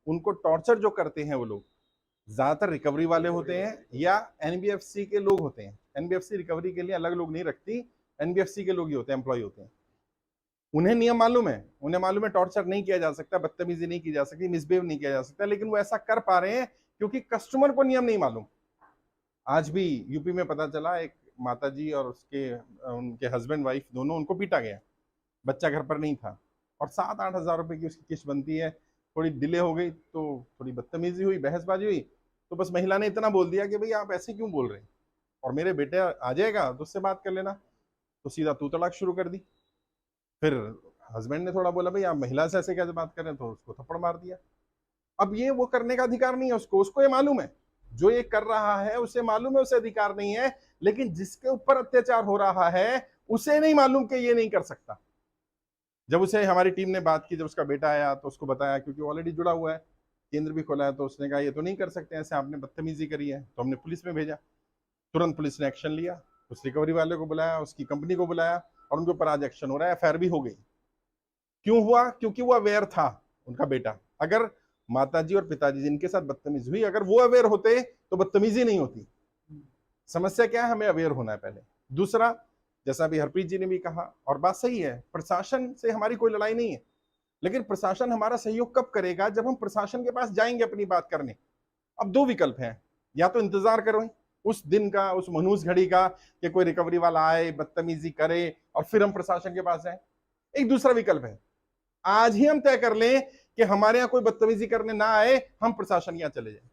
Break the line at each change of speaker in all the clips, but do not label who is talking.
उनको टॉर्चर जो करते हैं वो लोग ज्यादातर रिकवरी वाले होते हैं या एनबीएफसी के लोग होते हैं। एनबीएफसी रिकवरी के लिए अलग लोग नहीं रखती, एनबीएफसी के लोग ही होते हैं, एम्प्लॉय होते हैं। उन्हें नियम मालूम है, उन्हें मालूम है टॉर्चर नहीं किया जा सकता, बदतमीजी नहीं की जा सकती, मिसबिहेव नहीं किया जा सकता, लेकिन वो ऐसा कर पा रहे हैं क्योंकि कस्टमर को नियम नहीं मालूम। आज भी यूपी में पता चला एक माताजी और उनके हस्बैंड वाइफ दोनों, उनको पीटा गया, बच्चा घर पर नहीं था और 7-8 हज़ार रुपए की उसकी किस्त बनती है। थोड़ी डिले हो गई तो थोड़ी बदतमीजी हुई, बहसबाजी हुई, तो बस महिला ने इतना बोल दिया कि भाई आप ऐसे क्यों बोल रहे हैं, और मेरे बेटे आ जाएगा तो उससे बात कर लेना, तो सीधा तू तड़ाक शुरू कर दी। फिर हस्बैंड ने थोड़ा बोला भाई आप महिला से ऐसे कैसे बात कर रहे हैं, तो उसको थप्पड़ मार दिया। अब ये वो करने का अधिकार नहीं है उसको ये मालूम है, जो ये कर रहा है उसे मालूम है उसे अधिकार नहीं है, लेकिन जिसके ऊपर अत्याचार हो रहा है उसे नहीं मालूम कि ये नहीं कर सकता। जब उसे हमारी टीम ने बात की, जब उसका बेटा आया तो उसको बताया, क्योंकि ऑलरेडी जुड़ा हुआ है, केंद्र भी खोला है, तो उसने कहा ये तो नहीं कर सकते ऐसे, आपने बदतमीजी करी है। तो हमने पुलिस में भेजा, तुरंत पुलिस ने एक्शन लिया, उस रिकवरी वाले को बुलाया, उसकी कंपनी को बुलाया और उनके ऊपर आज एक्शन हो रहा है, एफआईआर भी हो गई। क्यों हुआ? क्योंकि वो अवेयर था, उनका बेटा। अगर माताजी और पिताजी जिनके साथ बदतमीजी हुई, अगर वो अवेयर होते तो बदतमीजी नहीं होती। समस्या क्या है? हमें अवेयर होना है पहले। दूसरा, जैसा अभी हरप्रीत जी ने भी कहा, और बात सही है, प्रशासन से हमारी कोई लड़ाई नहीं है, लेकिन प्रशासन हमारा सहयोग कब करेगा? जब हम प्रशासन के पास जाएंगे अपनी बात करने। अब दो विकल्प हैं, या तो इंतजार करो उस दिन का, उस मनहूस घड़ी का, कि कोई रिकवरी वाला आए, बदतमीजी करे और फिर हम प्रशासन के पास जाएं। एक दूसरा विकल्प है, आज ही हम तय कर लें कि हमारे यहां कोई बदतमीजी करने ना आए, हम प्रशासन यहां चले जाएं।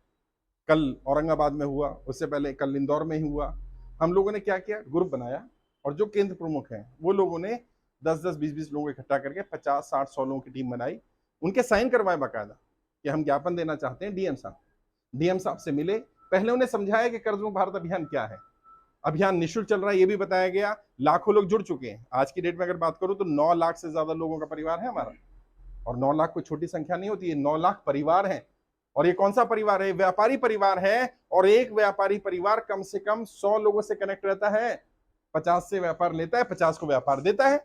कल औरंगाबाद में हुआ, उससे पहले कल इंदौर में ही हुआ। हम लोगों ने क्या किया, ग्रुप बनाया और जो केंद्र प्रमुख हैं वो लोगों ने 10-10, 20-20 लोगों इकट्ठा करके 50, 60, 100 लोगों की टीम बनाई, उनके साइन करवाए बाकायदा कि हम ज्ञापन देना चाहते हैं डीएम साहब। डीएम साहब से मिले, पहले उन्हें समझाया कि कर्ज मुक्त भारत अभियान क्या है। अभियान निःशुल्क चल रहा है ये भी बताया गया, लाखों लोग जुड़ चुके हैं। आज की डेट में अगर बात करूं तो 9 लाख से ज्यादा लोगों का परिवार है हमारा, और 9 लाख कोई छोटी संख्या नहीं होती है, 9 लाख परिवार है। और ये कौन सा परिवार है? व्यापारी परिवार है, और एक व्यापारी परिवार कम से कम 100 लोगों से कनेक्ट रहता है, 50 से व्यापार लेता है, 50 को व्यापार देता है।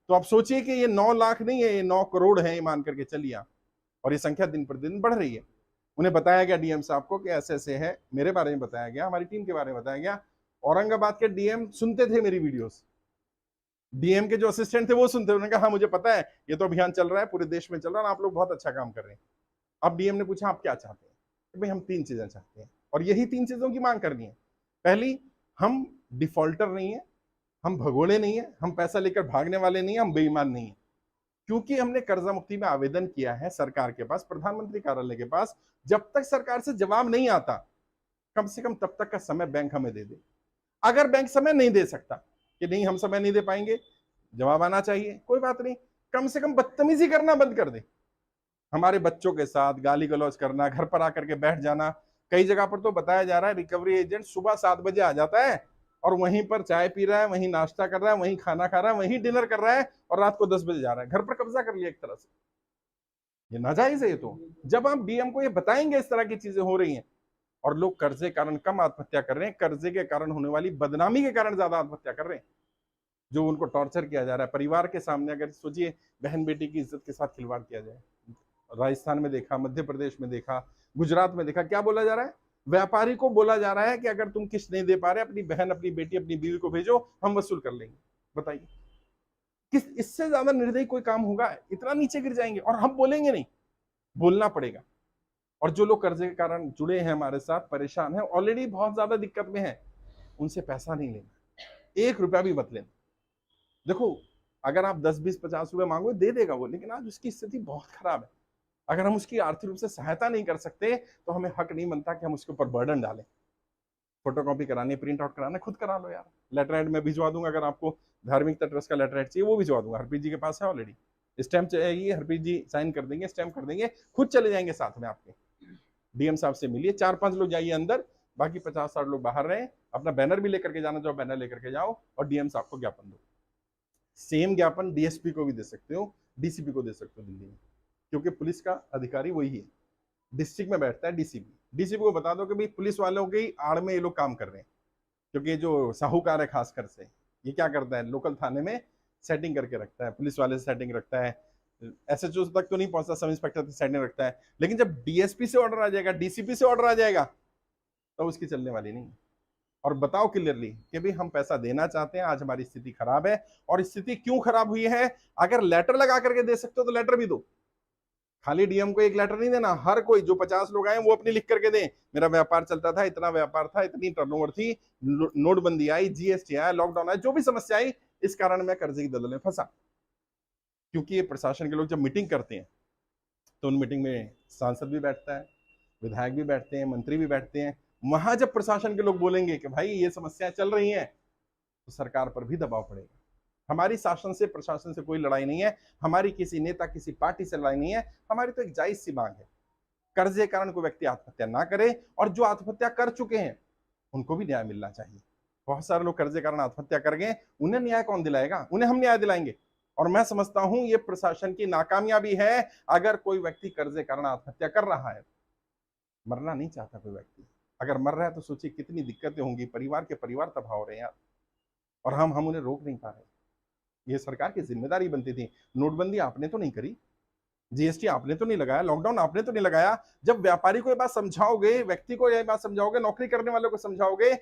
तो आप सोचिए कि ये 9 लाख नहीं है, ये 9 करोड़ है, मान करके चलिए आप, और ये संख्या दिन पर दिन बढ़ रही है। उन्हें बताया गया डीएम साहब को कि ऐसे ऐसे है, मेरे बारे में बताया गया, हमारी टीम के बारे में बताया गया। औरंगाबाद के डीएम सुनते थे मेरी वीडियोस, डीएम के जो असिस्टेंट थे वो सुनते, उन्होंने कहा हाँ मुझे पता है, ये तो अभियान चल रहा है, पूरे देश में चल रहा है, आप लोग बहुत अच्छा काम कर रहे हैं। अब डीएम ने पूछा आप क्या चाहते हैं? भाई हम 3 चीजें चाहते हैं, और यही 3 चीजों की मांग करनी है। पहली, हम डिफॉल्टर नहीं है, हम भगोड़े नहीं है, हम पैसा लेकर भागने वाले नहीं है, हम बेईमान नहीं है। क्योंकि हमने कर्जा मुक्ति में आवेदन किया है सरकार के पास, प्रधानमंत्री कार्यालय के पास, जब तक सरकार से जवाब नहीं आता, कम से कम तब तक का समय बैंक हमें दे दे। अगर बैंक समय नहीं दे सकता कि नहीं हम समय नहीं दे पाएंगे, जवाब आना चाहिए, कोई बात नहीं, कम से कम बदतमीजी करना बंद कर दे। हमारे बच्चों के साथ गाली गलौज करना, घर पर आकर के बैठ जाना, कई जगह पर तो बताया जा रहा है रिकवरी एजेंट सुबह 7 बजे आ जाता है और वहीं पर चाय पी रहा है, वहीं नाश्ता कर रहा है, वहीं खाना खा रहा है, वहीं डिनर कर रहा है, और रात को 10 बजे जा रहा है। घर पर कब्जा कर लिया एक तरह से, ये नाजायज है। ये तो जब आप डीएम को ये बताएंगे इस तरह की चीजें हो रही हैं, और लोग कर्जे के कारण कम आत्महत्या कर रहे हैं, कर्जे के कारण होने वाली बदनामी के कारण ज्यादा आत्महत्या कर रहे हैं, जो उनको टॉर्चर किया जा रहा है परिवार के सामने। अगर सोचिए, बहन बेटी की इज्जत के साथ खिलवाड़ किया जाए, राजस्थान में देखा, मध्य प्रदेश में देखा, गुजरात में देखा, क्या बोला जा रहा है? व्यापारी को बोला जा रहा है कि अगर तुम किस्त नहीं दे पा रहे, अपनी बहन, अपनी बेटी, अपनी बीवी को भेजो, हम वसूल कर लेंगे। बताइए, किस इससे ज्यादा निर्दयी कोई काम होगा? इतना नीचे गिर जाएंगे, और हम बोलेंगे नहीं, बोलना पड़ेगा। और जो लोग कर्जे के कारण जुड़े हैं हमारे साथ, परेशान हैं, ऑलरेडी बहुत ज्यादा दिक्कत में है, उनसे पैसा नहीं लेना, 1 रुपया भी मत लेना। देखो, अगर आप 10, 20, 50 रुपए मांगो दे देगा वो, लेकिन आज उसकी स्थिति बहुत खराब है। अगर हम उसकी आर्थिक रूप से सहायता नहीं कर सकते तो हमें हक नहीं बनता कि हम उसके ऊपर बर्डन डालें। फोटोकॉपी करानी, प्रिंट आउट कराना, खुद करा लो यार। लेटर हेड में भिजवा दूंगा, अगर आपको धार्मिकता ट्रस्ट का लेटर हेड चाहिए वो भिजवा दूंगा, हरप्रीत जी के पास है ऑलरेडी। स्टैम्प चाहिए, हरप्रीत जी साइन कर देंगे, स्टैम्प कर देंगे, खुद चले जाएंगे साथ में आपके। डीएम साहब से मिलिए, 4-5 लोग जाइए अंदर, बाकी 50-60 लोग बाहर रहे। अपना बैनर भी लेकर के जाना, जो बैनर लेकर के जाओ, और डीएम साहब को ज्ञापन दो। सेम ज्ञापन डीएसपी को भी दे सकते हो, डीसीपी को दे सकते हो दिल्ली में, क्योंकि पुलिस का अधिकारी वही है, डिस्ट्रिक्ट में बैठता है डीसीपी। डीसीपी को बता दो कि भाई पुलिस वालों की आड़ में ये लोग काम कर रहे हैं, क्योंकि जो साहूकार है खासकर से, ये क्या करता है, लोकल थाने में सेटिंग करके रखता है, पुलिस वाले से सेटिंग रखता है, एसएचओ तक तो नहीं पहुंचता, सब इंस्पेक्टर तक साइड में रखता है, लेकिन जब डीएसपी से ऑर्डर आ जाएगा, डीसीपी से ऑर्डर आ जाएगा, तो उसकी चलने वाली नहीं। और बताओ क्लियरली कि भाई हम पैसा देना चाहते हैं, आज हमारी स्थिति खराब है, और स्थिति क्यों खराब हुई है। अगर लेटर लगा करके दे सकते हो तो लेटर भी दो, खाली डीएम को एक लेटर नहीं देना, हर कोई जो 50 लोग आए वो अपनी लिख करके दें, मेरा व्यापार चलता था, इतना व्यापार था, इतनी टर्नओवर थी, नोटबंदी आई, जीएसटी आया, लॉकडाउन आया, जो भी समस्या आई, इस कारण मैं कर्जे की दलदल में फंसा। क्योंकि ये प्रशासन के लोग जब मीटिंग करते हैं तो उन मीटिंग में सांसद भी बैठता है, विधायक भी बैठते हैं, मंत्री भी बैठते हैं। वहां जब प्रशासन के लोग बोलेंगे कि भाई ये समस्याएं चल रही हैं, तो सरकार पर भी दबाव पड़ेगा। हमारी शासन से प्रशासन से कोई लड़ाई नहीं है, हमारी किसी नेता किसी पार्टी से लड़ाई नहीं है, हमारी तो एक जायज सी मांग है, कर्जे कारण कोई व्यक्ति आत्महत्या ना करे, और जो आत्महत्या कर चुके हैं उनको भी न्याय मिलना चाहिए। बहुत सारे लोग कर्जे कारण आत्महत्या कर गए, उन्हें न्याय कौन दिलाएगा, उन्हें हम न्याय दिलाएंगे। और मैं समझता हूं ये प्रशासन की नाकामयाबी है। अगर कोई व्यक्ति कर्जे कारण आत्महत्या कर रहा है, मरना नहीं चाहता कोई व्यक्ति, अगर मर रहा है तो सोचिए कितनी दिक्कतें होंगी, परिवार के परिवार तबाह हो रहे हैं यार, और हम उन्हें रोक नहीं पा रहे। ये सरकार की जिम्मेदारी बनती थी। नोटबंदी आपने तो नहीं करी, जीएसटी आपने तो नहीं लगाया, लॉकडाउन आपने तो नहीं लगाया। जब व्यापारी को ये बात समझाओगे, व्यक्ति को ये बात समझाओगे, नौकरी करने वालों को समझाओगे,